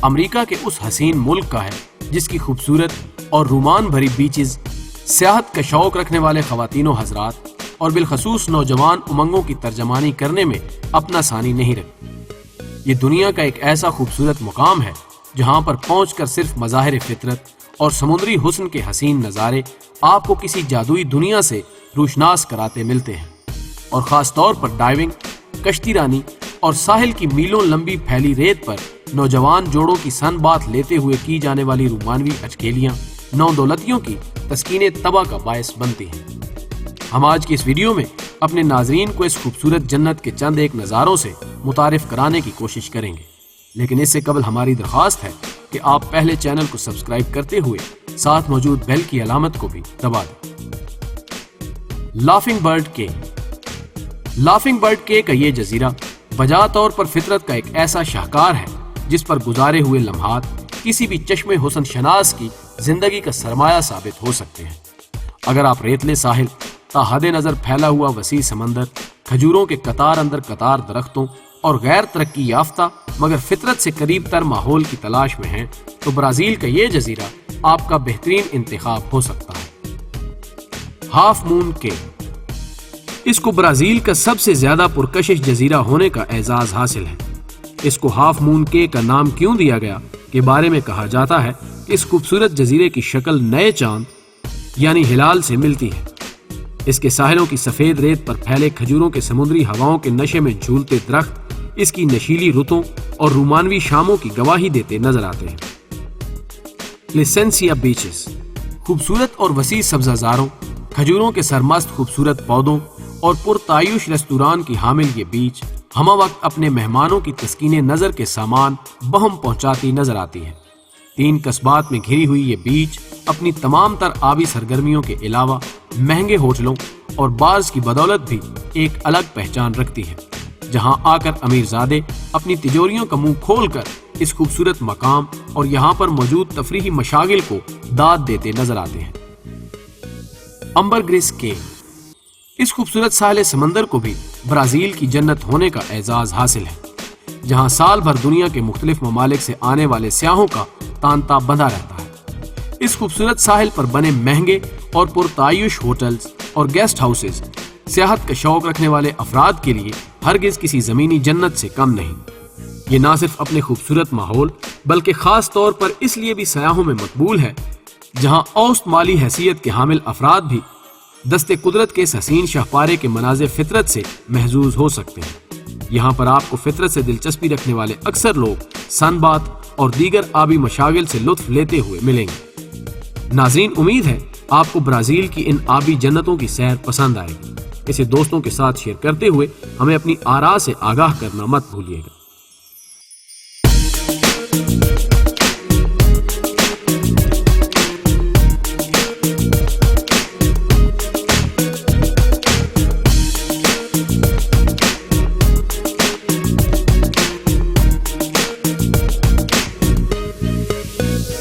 امریکہ کے اس حسین ملک کا ہے جس کی خوبصورت اور رومان بھری بیچز سیاحت کا شوق رکھنے والے خواتین و حضرات اور بالخصوص نوجوان امنگوں کی ترجمانی کرنے میں اپنا ثانی نہیں رکھتی۔ یہ دنیا کا ایک ایسا خوبصورت مقام ہے جہاں پر پہنچ کر صرف مظاہر فطرت اور سمندری حسن کے حسین نظارے آپ کو کسی جادوئی دنیا سے روشناس کراتے ملتے ہیں، اور خاص طور پر ڈائیونگ، کشتی رانی اور ساحل کی میلوں لمبی پھیلی ریت پر نوجوان جوڑوں کی سن بات لیتے ہوئے کی جانے والی رومانوی اچکیلیاں نو دولتیوں کی تسکین طبع کا باعث بنتی ہیں۔ ہم آج کی اس ویڈیو میں اپنے ناظرین کو اس خوبصورت جنت کے چند ایک نظاروں سے متعارف کرانے کی کوشش کریں گے، لیکن اس سے قبل ہماری درخواست ہے کہ آپ پہلے چینل کو سبسکرائب کرتے ہوئے ساتھ موجود بیل کی علامت کو بھی دبا دیں۔ لافنگ برڈ کے لافنگ برڈ کے کا یہ جزیرہ بجا طور پر فطرت کا ایک ایسا شاہکار ہے جس پر گزارے ہوئے لمحات کسی بھی چشم حسن شناس کی زندگی کا سرمایہ ثابت ہو سکتے ہیں۔ اگر آپ ریتلے ساحل، تا حد نظر پھیلا ہوا وسیع سمندر، کھجوروں کے قطار اندر قطار درختوں اور غیر ترقی یافتہ مگر فطرت سے قریب تر ماحول کی تلاش میں ہیں تو برازیل کا یہ جزیرہ آپ کا بہترین انتخاب ہو سکتا ہے۔ ہاف مون کے اس کو برازیل کا سب سے زیادہ پرکشش جزیرہ ہونے کا اعزاز حاصل ہے۔ اس کو ہاف مون کے کا نام کیوں دیا گیا کے بارے میں کہا جاتا ہے کہ اس خوبصورت جزیرے کی شکل نئے چاند یعنی ہلال سے ملتی ہے۔ اس کے ساحلوں کی سفید ریت پر پھیلے کھجوروں کے سمندری ہواؤں کے نشے میں جھولتے درخت اس کی نشیلی رتوں اور رومانوی شاموں کی گواہی دیتے نظر آتے ہیں۔ لیسنسیا بیچز خوبصورت اور وسیع سبزہ زاروں، کھجوروں کے سرمست خوبصورت پودوں اور پرتعیش ریستوران کی حامل یہ بیچ ہمہ وقت اپنے مہمانوں کی تسکین نظر کے سامان بہم پہنچاتی نظر آتی ہے۔ 3 قصبات میں گھری ہوئی یہ بیچ اپنی تمام تر آبی سرگرمیوں کے علاوہ مہنگے ہوٹلوں اور بارز کی بدولت بھی ایک الگ پہچان رکھتی ہے، جہاں آ کر امیر زادے اپنی تجوریوں کا منہ کھول کر اس خوبصورت مقام اور یہاں پر موجود تفریحی مشاغل کو داد دیتے نظر آتے ہیں۔ امبرگریس کے اس خوبصورت ساحل سمندر کو بھی برازیل کی جنت ہونے کا اعزاز حاصل ہے، جہاں سال بھر دنیا کے مختلف ممالک سے آنے والے سیاحوں کا تانتا بندھا رہتا ہے۔ اس خوبصورت ساحل پر بنے مہنگے اور پرتعیش ہوٹلز اور گیسٹ ہاؤسز سیاحت کا شوق رکھنے والے افراد کے لیے ہرگز کسی زمینی جنت سے کم نہیں۔ یہ نہ صرف اپنے خوبصورت ماحول بلکہ خاص طور پر اس لیے بھی سیاحوں میں مقبول ہے جہاں اوسط مالی حیثیت کے حامل افراد بھی دستے قدرت کے اس حسین شاہپارے کے مناظر فطرت سے محظوظ ہو سکتے ہیں۔ یہاں پر آپ کو فطرت سے دلچسپی رکھنے والے اکثر لوگ سن بات اور دیگر آبی مشاغل سے لطف لیتے ہوئے ملیں گے۔ ناظرین، امید ہے آپ کو برازیل کی ان آبی جنتوں کی سیر پسند آئے گی۔ اسے دوستوں کے ساتھ شیئر کرتے ہوئے ہمیں اپنی آراء سے آگاہ کرنا مت بھولیے گا۔